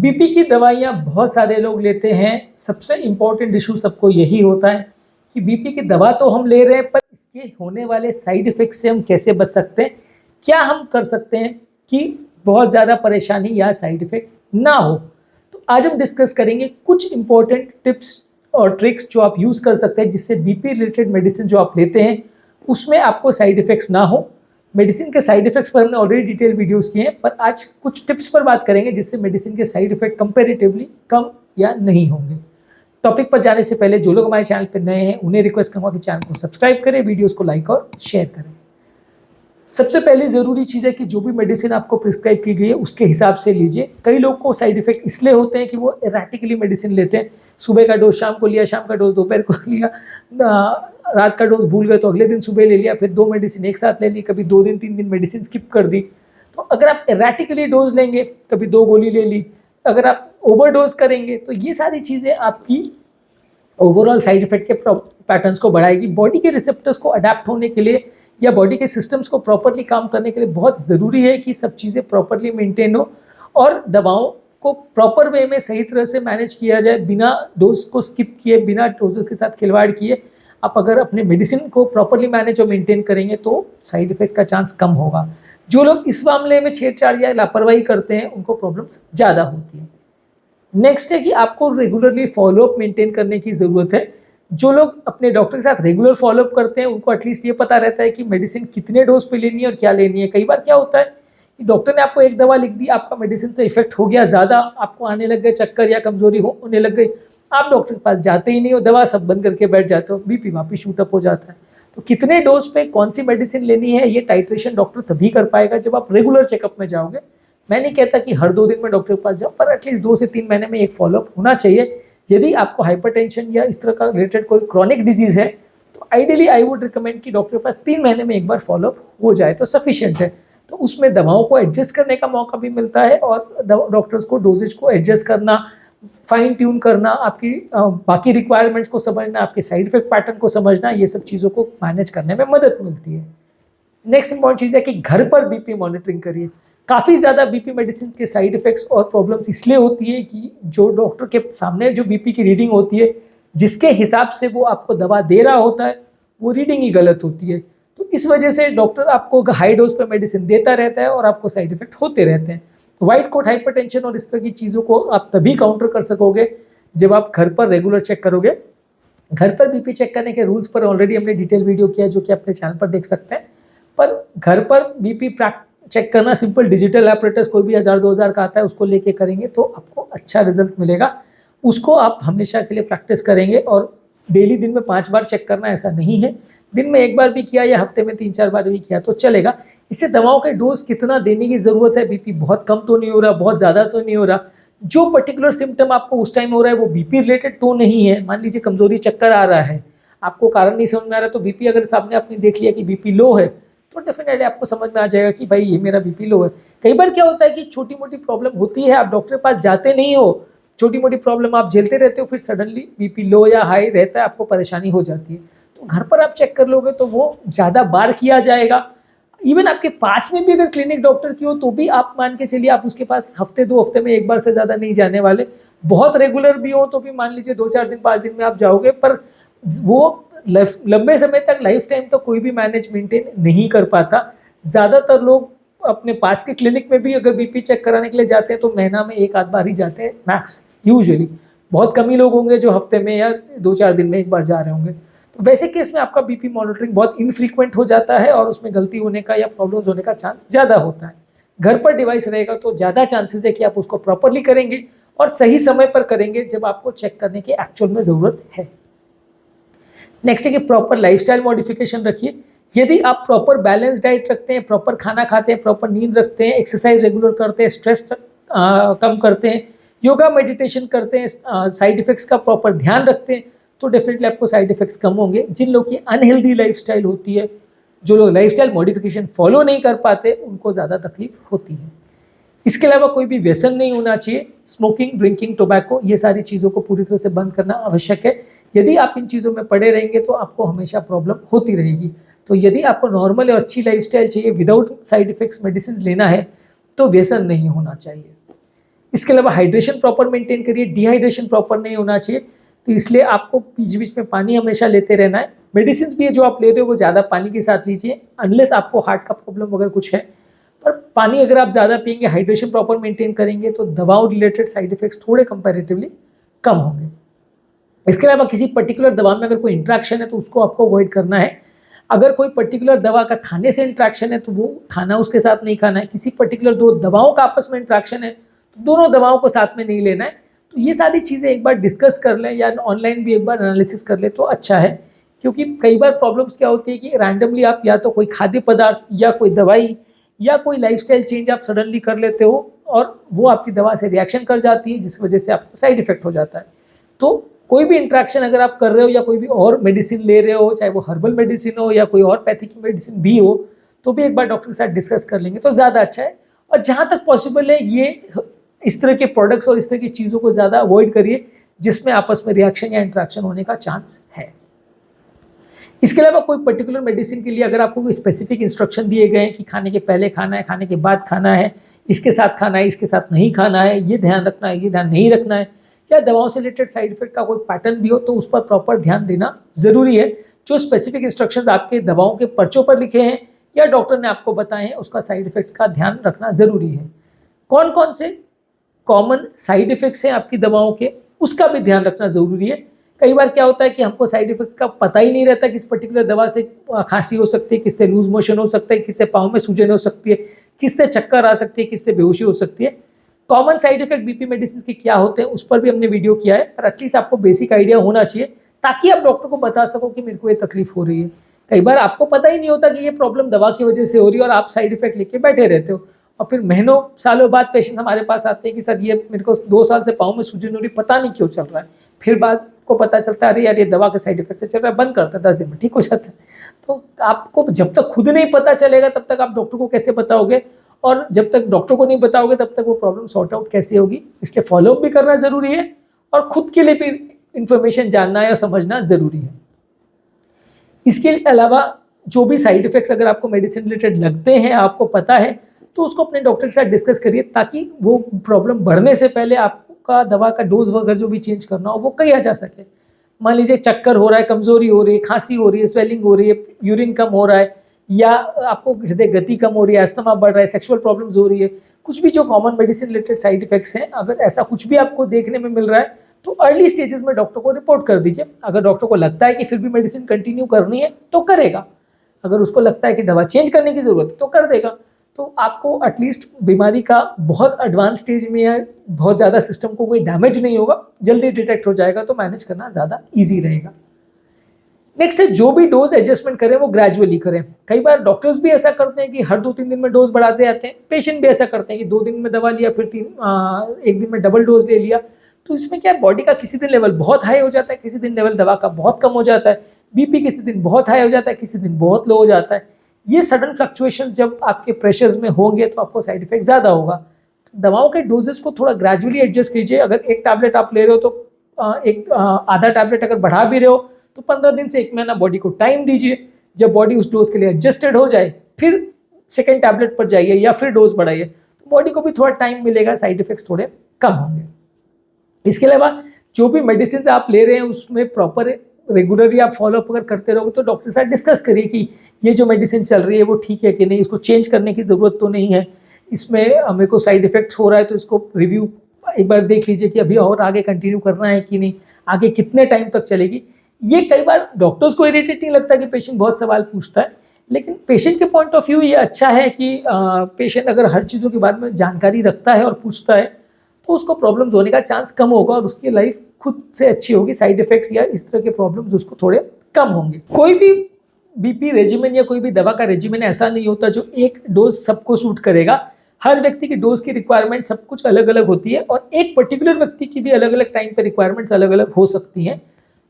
BP की दवाइयाँ बहुत सारे लोग लेते हैं। सबसे इम्पोर्टेंट इशू सबको यही होता है कि बीपी की दवा तो हम ले रहे हैं, पर इसके होने वाले साइड इफ़ेक्ट से हम कैसे बच सकते हैं? क्या हम कर सकते हैं कि बहुत ज़्यादा परेशानी या साइड इफ़ेक्ट ना हो? तो आज हम डिस्कस करेंगे कुछ इम्पोर्टेंट टिप्स और ट्रिक्स जो आप यूज़ कर सकते हैं, जिससे बीपी रिलेटेड मेडिसिन जो आप लेते हैं, उसमें आपको साइड इफ़ेक्ट्स ना हो। मेडिसिन के साइड इफ़ेक्ट्स पर हमने ऑलरेडी डिटेल वीडियोज़ किए हैं, पर आज कुछ टिप्स पर बात करेंगे जिससे मेडिसिन के साइड इफ़ेक्ट कंपैरेटिवली कम या नहीं होंगे। टॉपिक पर जाने से पहले जो लोग हमारे चैनल पर नए हैं, उन्हें रिक्वेस्ट करूँगा कि चैनल को सब्सक्राइब करें, वीडियोज़ को लाइक और शेयर करें। सबसे पहली ज़रूरी चीज़ है कि जो भी मेडिसिन आपको प्रिस्क्राइब की गई है उसके हिसाब से लीजिए। कई लोग को साइड इफ़ेक्ट इसलिए होते हैं कि वो एराटिकली मेडिसिन लेते हैं। सुबह का डोज शाम को लिया, शाम का डोज दोपहर को लिया, रात का डोज भूल गए तो अगले दिन सुबह ले लिया, फिर 2 मेडिसिन एक साथ ले ली, कभी 2 दिन 3 दिन मेडिसिन स्किप कर दी। तो अगर आप एराटिकली डोज लेंगे, कभी 2 गोली ले ली, अगर आप ओवरडोज करेंगे तो ये सारी चीज़ें आपकी ओवरऑल साइड इफ़ेक्ट के पैटर्न्स को बढ़ाएगी। बॉडी के रिसेप्टर्स को अडेप्ट होने के लिए या बॉडी के सिस्टम्स को प्रॉपरली काम करने के लिए बहुत ज़रूरी है कि सब चीज़ें प्रॉपरली मेंटेन हो और दवाओं को प्रॉपर वे में सही तरह से मैनेज किया जाए, बिना डोज को स्किप किए, बिना डोज के साथ खिलवाड़ किए। आप अगर अपने मेडिसिन को प्रॉपरली मैनेज और मेंटेन करेंगे तो साइड इफ़ेक्ट्स का चांस कम होगा। जो लोग इस मामले में छेड़छाड़ या लापरवाही करते हैं, उनको प्रॉब्लम्स ज़्यादा होती है। नेक्स्ट है कि आपको रेगुलरली फॉलोअप मेंटेन करने की ज़रूरत है। जो लोग अपने डॉक्टर के साथ रेगुलर फॉलोअप करते हैं, उनको एटलीस्ट ये पता रहता है कि मेडिसिन कितने डोज पे लेनी है और क्या लेनी है। कई बार क्या होता है कि डॉक्टर ने आपको एक दवा लिख दी, आपका मेडिसिन से इफेक्ट हो गया ज़्यादा, आपको आने लग गए चक्कर या कमजोरी होने लग गई, आप डॉक्टर के पास जाते ही नहीं हो, दवा सब बंद करके बैठ जाते हो, बीपी वापस शूट अप हो जाता है। तो कितने डोज पे कौन सी मेडिसिन लेनी है, ये टाइट्रेशन डॉक्टर तभी कर पाएगा जब आप रेगुलर चेकअप में जाओगे। मैं नहीं कहता कि हर 2 दिन में डॉक्टर के पास जाओ, पर एटलीस्ट 2 से 3 महीने में एक फॉलोअप होना चाहिए। यदि आपको हाइपरटेंशन या इस तरह का रिलेटेड कोई क्रॉनिक डिजीज़ है, तो आइडियली आई वुड रिकमेंड कि डॉक्टर के पास 3 महीने में एक बार फॉलोअप हो जाए तो सफिशिएंट है। तो उसमें दवाओं को एडजस्ट करने का मौका भी मिलता है और डॉक्टर्स को डोजेज को एडजस्ट करना, फाइन ट्यून करना, आपकी बाकी रिक्वायरमेंट्स को समझना, आपके साइड इफेक्ट पैटर्न को समझना, ये सब चीज़ों को मैनेज करने में मदद मिलती है। नेक्स्ट इंपॉर्टेंट चीज़ है कि घर पर बीपी मॉनिटरिंग करिए। काफ़ी ज़्यादा बीपी मेडिसिन के साइड इफ़ेक्ट्स और प्रॉब्लम्स इसलिए होती है कि जो डॉक्टर के सामने जो बीपी की रीडिंग होती है, जिसके हिसाब से वो आपको दवा दे रहा होता है, वो रीडिंग ही गलत होती है। तो इस वजह से डॉक्टर आपको हाई डोज पर मेडिसिन देता रहता है और आपको साइड इफ़ेक्ट होते रहते हैं। व्हाइट कोट हाइपरटेंशन और इस तरह की चीज़ों को आप तभी काउंटर कर सकोगे जब आप घर पर रेगुलर चेक करोगे। घर पर बीपी चेक करने के रूल्स पर ऑलरेडी हमने डिटेल वीडियो किया, जो कि अपने चैनल पर देख सकते हैं। पर घर पर बीपी चेक करना सिंपल डिजिटल एपरेटस कोई भी 1000-2000 का आता है, उसको लेके करेंगे तो आपको अच्छा रिजल्ट मिलेगा। उसको आप हमेशा के लिए प्रैक्टिस करेंगे और डेली दिन में 5 बार चेक करना ऐसा नहीं है। दिन में 1 बार भी किया या हफ्ते में 3-4 बार भी किया तो चलेगा। इससे दवाओं के डोज कितना देने की ज़रूरत है, बीपी बहुत कम तो नहीं हो रहा, बहुत ज़्यादा तो नहीं हो रहा, जो पर्टिकुलर सिम्टम आपको उस टाइम हो रहा है वो बीपी रिलेटेड तो नहीं है। मान लीजिए कमजोरी, चक्कर आ रहा है, आपको कारण नहीं समझ में आ रहा, तो बीपी अगर सामने आपने देख लिया कि बीपी लो है, तो डेफिनेटली आपको समझ में आ जाएगा कि भाई ये मेरा बीपी लो है। कई बार क्या होता है कि छोटी मोटी प्रॉब्लम होती है, आप डॉक्टर के पास जाते नहीं हो, छोटी मोटी प्रॉब्लम आप झेलते रहते हो, फिर सडनली बीपी लो या हाई रहता है, आपको परेशानी हो जाती है। तो घर पर आप चेक कर लोगे तो वो ज़्यादा बार किया जाएगा। इवन आपके पास में भी अगर क्लिनिक डॉक्टर की हो तो भी आप मान के चलिए आप उसके पास हफ्ते 2 हफ्ते में 1 बार से ज़्यादा नहीं जाने वाले। बहुत रेगुलर भी हो तो भी मान लीजिए 2-4 दिन 5 दिन में आप जाओगे, पर वो लंबे समय तक, लाइफ टाइम तो कोई भी मैनेज मेंटेन नहीं कर पाता। ज़्यादातर लोग अपने पास के क्लिनिक में भी अगर बीपी चेक कराने के लिए जाते हैं तो महीना में 1 आध बार ही जाते हैं मैक्स, यूजुअली। बहुत कम ही लोग होंगे जो हफ्ते में या 2-4 दिन में 1 बार जा रहे होंगे। तो वैसे केस में आपका बीपी मॉनिटरिंग बहुत इनफ्रीक्वेंट हो जाता है और उसमें गलती होने का या प्रॉब्लम्स होने का चांस ज़्यादा होता है। घर पर डिवाइस रहेगा तो ज़्यादा चांसेस है कि आप उसको प्रॉपरली करेंगे और सही समय पर करेंगे जब आपको चेक करने की एक्चुअल में ज़रूरत है। नेक्स्ट है कि प्रॉपर लाइफस्टाइल मॉडिफिकेशन रखिए। यदि आप प्रॉपर बैलेंस डाइट रखते हैं, प्रॉपर खाना खाते हैं, प्रॉपर नींद रखते हैं, एक्सरसाइज रेगुलर करते हैं, स्ट्रेस कम करते हैं, योगा मेडिटेशन करते हैं, साइड इफ़ेक्ट्स का प्रॉपर ध्यान रखते हैं, तो डेफिनेटली आपको साइड इफ़ेक्ट्स कम होंगे। जिन लोग की अनहेल्दी लाइफस्टाइल होती है, जो लोग लाइफस्टाइल मॉडिफिकेशन फॉलो नहीं कर पाते, उनको ज़्यादा तकलीफ होती है। इसके अलावा कोई भी व्यसन नहीं होना चाहिए। स्मोकिंग, ड्रिंकिंग, टोबैको, ये सारी चीज़ों को पूरी तरह से बंद करना आवश्यक है। यदि आप इन चीज़ों में पड़े रहेंगे तो आपको हमेशा प्रॉब्लम होती रहेगी। तो यदि आपको नॉर्मल और अच्छी लाइफस्टाइल चाहिए, विदाउट साइड इफ़ेक्ट्स मेडिसिन लेना है, तो व्यसन नहीं होना चाहिए। इसके अलावा हाइड्रेशन प्रॉपर मेंटेन करिए, डिहाइड्रेशन प्रॉपर नहीं होना चाहिए, तो इसलिए आपको बीच बीच में पानी हमेशा लेते रहना है। मेडिसिन भी है जो आप ले रहे हो वो ज़्यादा पानी के साथ लीजिए, अनलेस आपको हार्ट का प्रॉब्लम अगर कुछ है। पर पानी अगर आप ज़्यादा पिएंगे, हाइड्रेशन प्रॉपर मेंटेन करेंगे, तो दवाओं रिलेटेड साइड इफेक्ट्स थोड़े कंपैरेटिवली कम होंगे। इसके अलावा किसी पर्टिकुलर दवा में अगर कोई इंट्रैक्शन है तो उसको आपको अवॉइड करना है। अगर कोई पर्टिकुलर दवा का खाने से इंट्रैक्शन है तो वो खाना उसके साथ नहीं खाना है। किसी पर्टिकुलर दो दवाओं का आपस में इंट्रैक्शन है तो दोनों दवाओं को साथ में नहीं लेना है। तो ये सारी चीज़ें एक बार डिस्कस कर लें या ऑनलाइन भी एक बार एनालिसिस कर लें तो अच्छा है, क्योंकि कई बार प्रॉब्लम्स क्या होती है कि रैंडमली आप या तो कोई खाद्य पदार्थ या कोई दवाई या कोई लाइफस्टाइल चेंज आप सडनली कर लेते हो और वो आपकी दवा से रिएक्शन कर जाती है, जिस वजह से आपको साइड इफेक्ट हो जाता है। तो कोई भी इंट्रैक्शन अगर आप कर रहे हो या कोई भी और मेडिसिन ले रहे हो, चाहे वो हर्बल मेडिसिन हो या कोई और पैथिक मेडिसिन भी हो, तो भी एक बार डॉक्टर के साथ डिस्कस कर लेंगे तो ज़्यादा अच्छा है। और जहाँ तक पॉसिबल है ये इस तरह के प्रोडक्ट्स और इस तरह की चीज़ों को ज़्यादा अवॉइड करिए जिसमें आपस में रिएक्शन या इंट्रैक्शन होने का चांस है। इसके अलावा कोई पर्टिकुलर मेडिसिन के लिए अगर आपको कोई स्पेसिफिक इंस्ट्रक्शन दिए गए हैं कि खाने के पहले खाना है, खाने के बाद खाना है, इसके साथ खाना है, इसके साथ नहीं खाना है, ये ध्यान रखना है, ये ध्यान नहीं रखना है, या दवाओं से रिलेटेड साइड इफेक्ट का कोई पैटर्न भी हो तो उस पर प्रॉपर ध्यान देना ज़रूरी है। जो स्पेसिफिक इंस्ट्रक्शंस आपके दवाओं के पर्चों पर लिखे हैं या डॉक्टर ने आपको बताए हैं उसका साइड इफेक्ट्स का ध्यान रखना ज़रूरी है। कौन कौन से कॉमन साइड इफेक्ट्स हैं आपकी दवाओं के उसका भी ध्यान रखना ज़रूरी है। कई बार क्या होता है कि हमको साइड इफेक्ट्स का पता ही नहीं रहता कि इस पर्टिकुलर दवा से खांसी हो सकती है, किससे लूज मोशन हो सकता है, किससे पाँव में सूजन हो सकती है, किससे चक्कर आ सकती है, किससे बेहोशी हो सकती है। Common side effect BP medicine के क्या होते हैं उस पर भी हमने वीडियो किया है, पर एटलीस्ट आपको बेसिक आइडिया होना चाहिए ताकि आप डॉक्टर को बता सको कि मेरे को ये तकलीफ हो रही है। कई बार आपको पता ही नहीं होता कि ये प्रॉब्लम दवा की वजह से हो रही है और आप साइड इफेक्ट लेके बैठे रहते हो और फिर महीनों सालों बाद पेशेंट हमारे पास आते हैं कि सर ये मेरे को 2 साल से पाँव में सूजन हो रही, पता नहीं क्यों चल रहा है। फिर बाद को पता चलता है अरे यार ये दवा के साइड इफेक्ट से चल रहा है, बंद करता है, 10 दिन में ठीक हो जाता है। तो आपको जब तक खुद नहीं पता चलेगा तब तक आप डॉक्टर को कैसे बताओगे, और जब तक डॉक्टर को नहीं बताओगे तब तक वो प्रॉब्लम सॉर्ट आउट कैसे होगी। इसलिए फॉलोअप भी करना ज़रूरी है और खुद के लिए भी इंफॉर्मेशन जानना या समझना ज़रूरी है। इसके अलावा जो भी साइड इफेक्ट्स अगर आपको मेडिसिन रिलेटेड लगते हैं, आपको पता है, तो उसको अपने डॉक्टर के साथ डिस्कस करिए ताकि वो प्रॉब्लम बढ़ने से पहले आपका दवा का डोज वगैरह जो भी चेंज करना हो वो किया जा सके। मान लीजिए चक्कर हो रहा है, कमजोरी हो रही है, खांसी हो रही है, स्वेलिंग हो रही है, यूरिन कम हो रहा है, या आपको हृदय गति कम हो रही है, अस्थमा बढ़ रहा है, सेक्सुअल प्रॉब्लम्स हो रही है, कुछ भी जो common medicine related side effects हैं, अगर ऐसा कुछ भी आपको देखने में मिल रहा है तो अर्ली स्टेजेस में डॉक्टर को रिपोर्ट कर दीजिए। अगर डॉक्टर को लगता है कि फिर भी मेडिसिन कंटिन्यू करनी है तो करेगा, अगर उसको लगता है कि दवा चेंज करने की ज़रूरत है तो कर देगा। तो आपको एटलीस्ट बीमारी का बहुत एडवांस स्टेज में या बहुत ज़्यादा सिस्टम को कोई डैमेज नहीं होगा, जल्दी डिटेक्ट हो जाएगा, तो मैनेज करना ज़्यादा ईजी रहेगा। नेक्स्ट है जो भी डोज एडजस्टमेंट करें वो ग्रेजुअली करें। कई बार डॉक्टर्स भी ऐसा करते हैं कि हर 2-3 दिन में डोज बढ़ाते जाते हैं, पेशेंट भी ऐसा करते हैं कि 2 दिन में दवा लिया फिर 1 दिन में डबल डोज ले लिया। तो इसमें क्या है, बॉडी का किसी दिन लेवल बहुत हाई हो जाता है, किसी दिन लेवल दवा का बहुत कम हो जाता है, बीपी किसी दिन बहुत हाई हो जाता है, किसी दिन बहुत लो हो जाता है। ये सडन फ्लक्चुएशंस जब आपके प्रेशर्स में होंगे तो आपको साइड इफेक्ट ज़्यादा होगा। तो दवाओं के डोजेस को थोड़ा ग्रेजुअली एडजस्ट कीजिए। अगर एक टैबलेट आप ले रहे हो तो आधा टैबलेट अगर बढ़ा भी रहे हो तो 15 दिन से 1 महीना बॉडी को टाइम दीजिए। जब बॉडी उस डोज के लिए एडजस्टेड हो जाए फिर सेकेंड टैबलेट पर जाइए या फिर डोज बढ़ाइए, तो बॉडी को भी थोड़ा टाइम मिलेगा, साइड इफेक्ट्स थोड़े कम होंगे। इसके अलावा जो भी मेडिसिन आप ले रहे हैं उसमें प्रॉपर रेगुलरली आप फॉलोअप अगर करते रहोगे तो डॉक्टर के साथ डिस्कस करिए कि ये जो मेडिसिन चल रही है वो ठीक है कि नहीं, इसको चेंज करने की ज़रूरत तो नहीं है, इसमें मेरे को साइड इफेक्ट हो रहा है तो इसको रिव्यू एक बार देख लीजिए कि अभी और आगे कंटिन्यू करना है कि नहीं, आगे कितने टाइम तक चलेगी। ये कई बार डॉक्टर्स को इरिटेट नहीं लगता कि पेशेंट बहुत सवाल पूछता है, लेकिन पेशेंट के पॉइंट ऑफ व्यू ये अच्छा है कि पेशेंट अगर हर चीज़ों के बारे में जानकारी रखता है और पूछता है तो उसको प्रॉब्लम्स होने का चांस कम होगा और उसकी लाइफ खुद से अच्छी होगी, साइड इफेक्ट्स या इस तरह के प्रॉब्लम्स उसको थोड़े कम होंगे। कोई भी बीपी रेजिमेन या कोई भी दवा का रेजिमेन ऐसा नहीं होता जो एक डोज सबको सूट करेगा। हर व्यक्ति की डोज की रिक्वायरमेंट सब कुछ अलग अलग होती है और एक पर्टिकुलर व्यक्ति की भी अलग अलग टाइम पर रिक्वायरमेंट्स अलग अलग हो सकती हैं।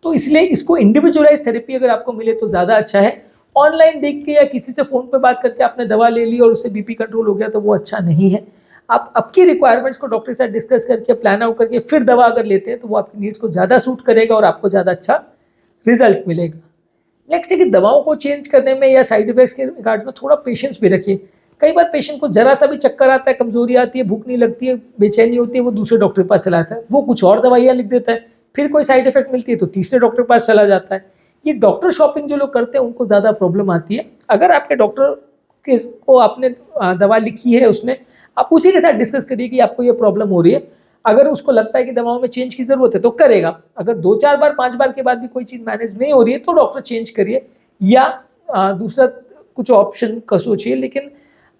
तो इसलिए इसको इंडिविजुअलाइज थेरेपी अगर आपको मिले तो ज़्यादा अच्छा है। ऑनलाइन देख के या किसी से फ़ोन पर बात करके आपने दवा ले ली और उससे बीपी कंट्रोल हो गया तो वो अच्छा नहीं है। आप आपकी रिक्वायरमेंट्स को डॉक्टर के साथ डिस्कस करके प्लान आउट करके फिर दवा अगर लेते हैं तो वो आपकी नीड्स को ज़्यादा सूट करेगा और आपको ज़्यादा अच्छा रिजल्ट मिलेगा। नेक्स्ट है कि दवाओं को चेंज करने में या साइड इफेक्ट्स के रिगार्ड्स में थोड़ा पेशेंस भी रखिए। कई बार पेशेंट को जरा सा भी चक्कर आता है, कमजोरी आती है, भूख नहीं लगती है, बेचैनी होती है, वो दूसरे डॉक्टर के पास चला जाता है, वो कुछ और दवाइयाँ लिख देता है, फिर कोई साइड इफेक्ट मिलती है तो तीसरे डॉक्टर के पास चला जाता है। ये डॉक्टर शॉपिंग जो लोग करते हैं उनको ज़्यादा प्रॉब्लम आती है। अगर आपके डॉक्टर के को आपने दवा लिखी है, उसमें आप उसी के साथ डिस्कस करिए कि आपको ये प्रॉब्लम हो रही है। अगर उसको लगता है कि दवाओं में चेंज की ज़रूरत है तो करेगा। अगर 2-4 बार 5 बार के बाद भी कोई चीज़ मैनेज नहीं हो रही है तो डॉक्टर चेंज करिए या दूसरा कुछ ऑप्शन का सोचिए। लेकिन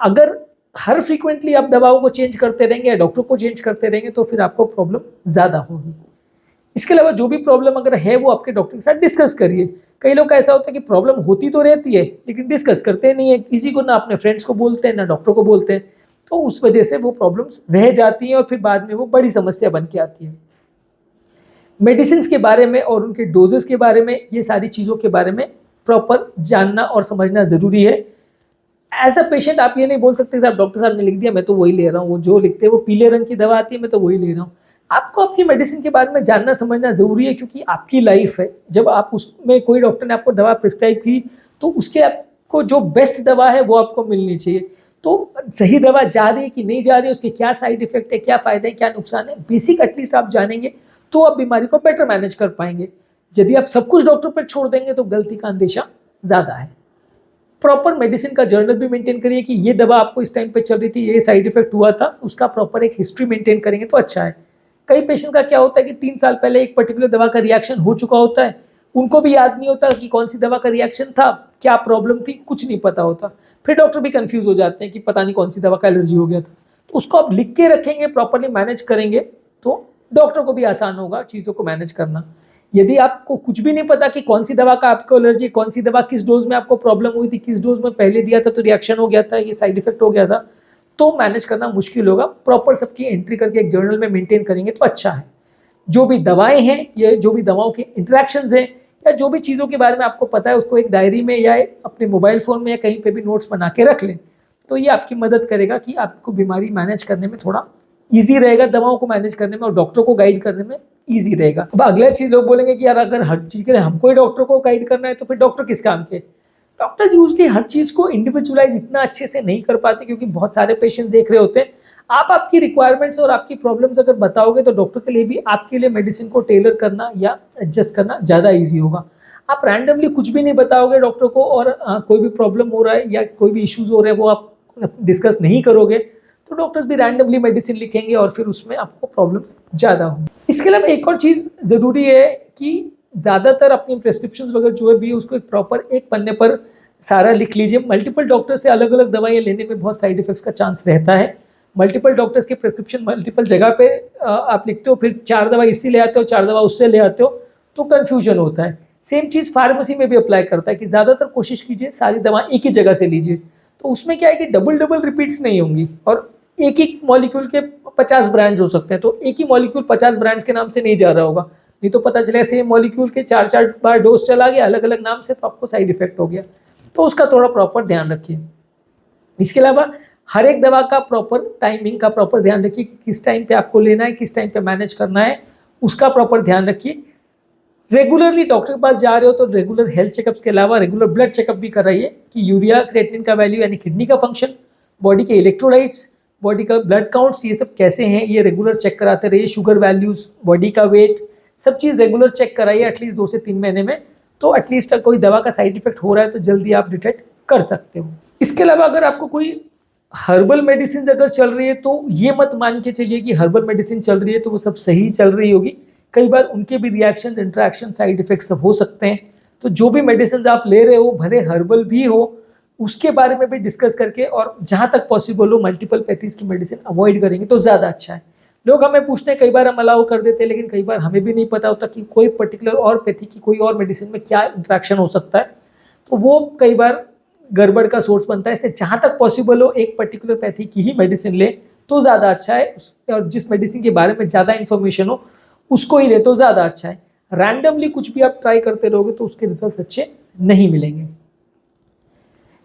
अगर हर फ्रीक्वेंटली आप दवाओं को चेंज करते रहेंगे या डॉक्टर को चेंज करते रहेंगे तो फिर आपको प्रॉब्लम ज़्यादा होगी। इसके अलावा जो भी प्रॉब्लम अगर है वो आपके डॉक्टर के साथ डिस्कस करिए। कई लोग का ऐसा होता है कि प्रॉब्लम होती तो रहती है लेकिन डिस्कस करते नहीं है, किसी को ना अपने फ्रेंड्स को बोलते हैं ना डॉक्टर को बोलते हैं, तो उस वजह से वो प्रॉब्लम्स रह जाती हैं और फिर बाद में वो बड़ी समस्या बन के आती है। मेडिसिन के बारे में और उनके डोजेस के बारे में, ये सारी चीज़ों के बारे में प्रॉपर जानना और समझना ज़रूरी है। एज अ पेशेंट आप ये नहीं बोल सकते साहब डॉक्टर साहब ने लिख दिया मैं तो वही ले रहा हूँ, वो जो लिखते हैं वो पीले रंग की दवा आती है मैं तो वही ले रहा हूँ। आपको आपकी मेडिसिन के बारे में जानना समझना ज़रूरी है क्योंकि आपकी लाइफ है। जब आप उसमें कोई डॉक्टर ने आपको दवा प्रिस्क्राइब की तो उसके आपको जो बेस्ट दवा है वो आपको मिलनी चाहिए। तो सही दवा जा रही है कि नहीं जा रही है, उसके क्या साइड इफेक्ट है, क्या फ़ायदे हैं, क्या नुकसान है, बेसिक एटलीस्ट आप जानेंगे तो आप बीमारी को बेटर मैनेज कर पाएंगे। यदि आप सब कुछ डॉक्टर पर छोड़ देंगे तो गलती का अंदेशा ज़्यादा है। प्रॉपर मेडिसिन का जर्नल भी मेंटेन करिए कि ये दवा आपको इस टाइम पे चल रही थी, ये साइड इफेक्ट हुआ था, उसका प्रॉपर एक हिस्ट्री मेंटेन करेंगे तो अच्छा है। कई पेशेंट का क्या होता है कि 3 साल पहले एक पर्टिकुलर दवा का रिएक्शन हो चुका होता है, उनको भी याद नहीं होता कि कौन सी दवा का रिएक्शन था, क्या प्रॉब्लम थी, कुछ नहीं पता होता। फिर डॉक्टर भी कंफ्यूज हो जाते हैं कि पता नहीं कौन सी दवा का एलर्जी हो गया था। तो उसको आप लिख के रखेंगे, प्रॉपरली मैनेज करेंगे तो डॉक्टर को भी आसान होगा चीज़ों को मैनेज करना। यदि आपको कुछ भी नहीं पता कि कौन सी दवा का आपको एलर्जी, कौन सी दवा किस डोज में आपको प्रॉब्लम हुई थी, किस डोज में पहले दिया था तो रिएक्शन हो गया था, ये साइड इफेक्ट हो गया था, तो मैनेज करना मुश्किल होगा। प्रॉपर सबकी एंट्री करके एक जर्नल में मेंटेन करेंगे तो अच्छा है। जो भी दवाएं हैं या जो भी दवाओं के इंटरेक्शंस हैं या जो भी चीज़ों के बारे में आपको पता है उसको एक डायरी में या अपने मोबाइल फ़ोन में या कहीं पे भी नोट्स बना के रख लें, तो ये आपकी मदद करेगा कि आपको बीमारी मैनेज करने में थोड़ा ईजी रहेगा, दवाओं को मैनेज करने में और डॉक्टर को गाइड करने में ईजी रहेगा। अब अगला चीज़ लोग बोलेंगे कि यार अगर हर चीज़ के लिए हमको ही डॉक्टर को गाइड करना है तो फिर डॉक्टर किस काम के। डॉक्टर्स यूजली हर चीज़ को इंडिविजुअलाइज इतना अच्छे से नहीं कर पाते क्योंकि बहुत सारे पेशेंट देख रहे होते हैं। आप आपकी रिक्वायरमेंट्स और आपकी प्रॉब्लम्स अगर बताओगे तो डॉक्टर के लिए भी आपके लिए मेडिसिन को टेलर करना या एडजस्ट करना ज़्यादा ईजी होगा। आप रैंडमली कुछ भी नहीं बताओगे डॉक्टर को और कोई भी प्रॉब्लम हो रहा है या कोई भी इश्यूज हो रहे हैं वो आप डिस्कस नहीं करोगे तो डॉक्टर्स भी रैंडमली मेडिसिन लिखेंगे और फिर उसमें आपको प्रॉब्लम्स ज़्यादा होंगी। इसके अलावा एक और चीज़ ज़रूरी है कि ज़्यादातर अपनी प्रेस्क्रिप्शन वगैरह जो है भी उसको एक प्रॉपर एक पन्ने पर सारा लिख लीजिए। मल्टीपल डॉक्टर से अलग अलग दवाइयाँ लेने में बहुत साइड इफेक्ट्स का चांस रहता है। मल्टीपल डॉक्टर्स के प्रेस्क्रिप्शन मल्टीपल जगह पे आप लिखते हो, फिर 4 दवा इससे ले आते हो, 4 दवा उससे ले आते हो तो कन्फ्यूजन होता है। सेम चीज़ फार्मेसी में भी अप्लाई करता है कि ज़्यादातर कोशिश कीजिए सारी दवा एक ही जगह से लीजिए, तो उसमें क्या है कि डबल डबल रिपीट्स नहीं होंगी और एक ही मॉलिक्यूल के 50 ब्रांड्स हो सकते हैं, तो एक ही मॉलिक्यूल 50 ब्रांड्स के नाम से नहीं जा रहा होगा, नहीं तो पता चलेगा सेम मॉलिक्यूल के 4-4 बार डोज चला गया अलग अलग नाम से तो आपको साइड इफेक्ट हो गया। तो उसका थोड़ा प्रॉपर ध्यान रखिए। इसके अलावा हर एक दवा का प्रॉपर टाइमिंग का प्रॉपर ध्यान रखिए कि किस टाइम पे आपको लेना है, किस टाइम पे मैनेज करना है, उसका प्रॉपर ध्यान रखिए। रेगुलरली डॉक्टर के पास जा रहे हो तो रेगुलर हेल्थ चेकअप्स के अलावा रेगुलर ब्लड चेकअप भी कराइए कि यूरिया क्रिएटिनिन का वैल्यू यानी किडनी का फंक्शन, बॉडी के इलेक्ट्रोलाइट्स, बॉडी का ब्लड काउंट्स, ये सब कैसे हैं ये रेगुलर चेक कराते रहिए। शुगर वैल्यूज़, बॉडी का वेट, सब चीज़ रेगुलर चेक कराइए एटलीस्ट 2 से 3 महीने में, तो एटलीस्ट कोई दवा का साइड इफेक्ट हो रहा है तो जल्दी आप डिटेक्ट कर सकते हो। इसके अलावा अगर आपको कोई हर्बल मेडिसिन अगर चल रही है तो ये मत मान के चलिए कि हर्बल मेडिसिन चल रही है तो वो सब सही चल रही होगी। कई बार उनके भी रिएक्शन, इंटरेक्शन, साइड इफेक्ट्स सब हो सकते हैं। तो जो भी मेडिसिन आप ले रहे हो भले हर्बल भी हो उसके बारे में भी डिस्कस करके और जहाँ तक पॉसिबल हो मल्टीपल पैथीज की मेडिसिन अवॉइड करेंगे तो ज़्यादा अच्छा है। लोग हमें पूछते हैं, कई बार हम अलाउ कर देते हैं लेकिन कई बार हमें भी नहीं पता होता कि कोई पर्टिकुलर और पैथी की कोई और मेडिसिन में क्या इंट्रैक्शन हो सकता है, तो वो कई बार गड़बड़ का सोर्स बनता है। इसलिए जहाँ तक पॉसिबल हो एक पर्टिकुलर पैथी की ही मेडिसिन ले तो ज़्यादा अच्छा है, और जिस मेडिसिन के बारे में ज़्यादा इन्फॉर्मेशन हो उसको ही ले तो ज़्यादा अच्छा है। रैंडमली कुछ भी आप ट्राई करते रहोगे तो उसके रिजल्ट अच्छे नहीं मिलेंगे।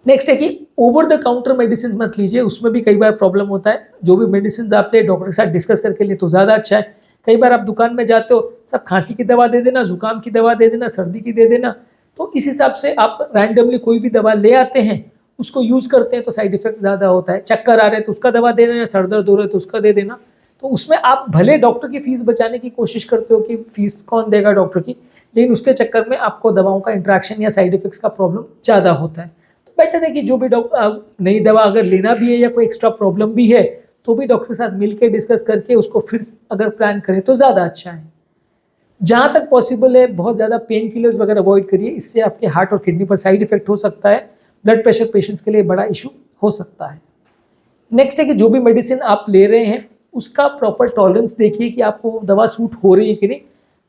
नेक्स्ट है कि ओवर द काउंटर मेडिसिन मत लीजिए, उसमें भी कई बार प्रॉब्लम होता है। जो भी मेडिसिन आप ले डॉक्टर के साथ डिस्कस करके लिए तो ज़्यादा अच्छा है। कई बार आप दुकान में जाते हो, सब खांसी की दवा दे देना, जुकाम की दवा दे देना, सर्दी की दे देना, तो इस हिसाब से आप रैंडमली कोई भी दवा ले आते हैं उसको यूज़ करते हैं तो साइड इफेक्ट ज़्यादा होता है। चक्कर आ रहे हैं तो उसका दवा दे देना, सर दर्द हो रहा है तो उसका दे देना। तो उसमें आप भले डॉक्टर की फीस बचाने की कोशिश करते हो कि फीस कौन देगा डॉक्टर की, लेकिन उसके चक्कर में आपको दवाओं का इंट्रैक्शन या साइड इफेक्ट्स का प्रॉब्लम ज़्यादा होता है। तो बेटर है कि जो भी नई दवा अगर लेना भी है या कोई एक्स्ट्रा प्रॉब्लम भी है तो भी डॉक्टर के साथ मिलकर डिस्कस करके उसको फिर अगर प्लान करें तो ज़्यादा अच्छा है। जहाँ तक पॉसिबल है बहुत ज़्यादा पेन किलर्स वगैरह अवॉइड करिए, इससे आपके हार्ट और किडनी पर साइड इफेक्ट हो सकता है। ब्लड प्रेशर पेशेंट्स के लिए बड़ा इशू हो सकता है। नेक्स्ट है कि जो भी मेडिसिन आप ले रहे हैं उसका प्रॉपर टॉलरेंस देखिए कि आपको दवा सूट हो रही है कि नहीं।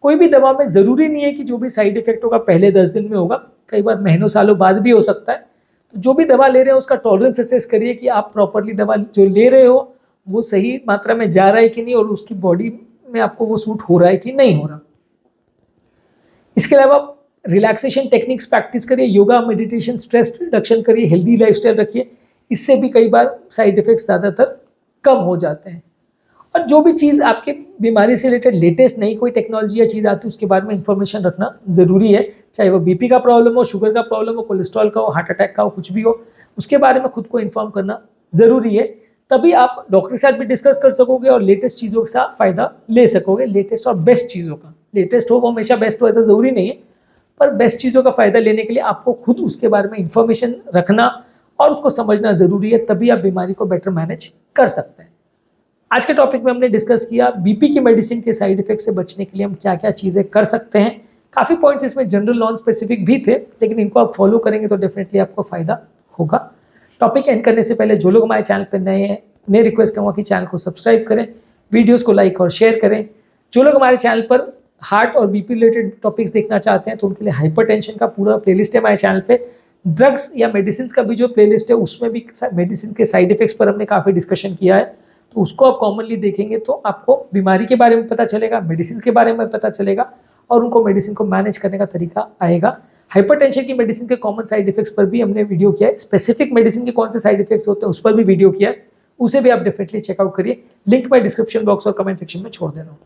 कोई भी दवा में ज़रूरी नहीं है कि जो भी साइड इफेक्ट होगा पहले 10 दिन में होगा, कई बार महीनों सालों बाद भी हो सकता है। तो जो भी दवा ले रहे हो उसका टॉलरेंस असेस करिए कि आप प्रॉपरली दवा जो ले रहे हो वो सही मात्रा में जा रहा है कि नहीं और उसकी बॉडी में आपको वो सूट हो रहा है कि नहीं हो रहा। इसके अलावा रिलैक्सेशन टेक्निक्स प्रैक्टिस करिए, योगा, मेडिटेशन, स्ट्रेस रिडक्शन करिए, हेल्दी लाइफस्टाइल रखिए। इससे भी कई बार साइड इफेक्ट्स ज़्यादातर कम हो जाते हैं। और जो भी चीज़ आपके बीमारी से रिलेटेड लेटेस्ट नई कोई टेक्नोलॉजी या चीज़ आती है उसके बारे में इंफॉर्मेशन रखना ज़रूरी है। चाहे वो बीपी का प्रॉब्लम हो, शुगर का प्रॉब्लम हो, कोलेस्ट्रॉल का हो, हार्ट अटैक का हो, कुछ भी हो, उसके बारे में खुद को इन्फॉर्म करना ज़रूरी है। तभी आप डॉक्टर के साथ भी डिस्कस कर सकोगे और लेटेस्ट चीज़ों के साथ फ़ायदा ले सकोगे। लेटेस्ट और बेस्ट चीज़ों का, लेटेस्ट हो वो हमेशा बेस्ट हो ऐसा ज़रूरी नहीं है, पर बेस्ट चीज़ों का फ़ायदा लेने के लिए आपको खुद उसके बारे में इंफॉर्मेशन रखना और उसको समझना ज़रूरी है, तभी आप बीमारी को बेटर मैनेज कर सकते हैं। आज के टॉपिक में हमने डिस्कस किया बीपी की मेडिसिन के साइड इफेक्ट से बचने के लिए हम क्या क्या चीज़ें कर सकते हैं। काफ़ी पॉइंट्स इसमें जनरल नॉन स्पेसिफिक भी थे, लेकिन इनको आप फॉलो करेंगे तो डेफिनेटली आपको फ़ायदा होगा। टॉपिक एंड करने से पहले जो लोग हमारे चैनल पर नए हैं, मैं रिक्वेस्ट करूँगा कि चैनल को सब्सक्राइब करें, वीडियोज़ को लाइक और शेयर करें। जो लोग हमारे चैनल पर हार्ट और बीपी रिलेटेड टॉपिक्स देखना चाहते हैं तो उनके लिए हाइपरटेंशन का पूरा प्लेलिस्ट है हमारे चैनल पे। ड्रग्स या मेडिसिन का भी जो प्लेलिस्ट है उसमें भी मेडिसिन के साइड इफेक्ट्स पर हमने काफ़ी डिस्कशन किया है, तो उसको आप कॉमनली देखेंगे तो आपको बीमारी के बारे में पता चलेगा, मेडिसिन के बारे में पता चलेगा और उनको मेडिसिन को मैनेज करने का तरीका आएगा। हाइपरटेंशन की मेडिसिन के कॉमन साइड इफेक्ट्स पर भी हमने वीडियो किया है, स्पेसिफिक मेडिसिन के कौन से साइड इफेक्ट्स होते हैं उस पर भी वीडियो किया है, उसे भी आप डेफिनेटली चेकआउट करिए। लिंक मैं डिस्क्रिप्शन बॉक्स और कमेंट सेक्शन में छोड़ दे रहा हूँ।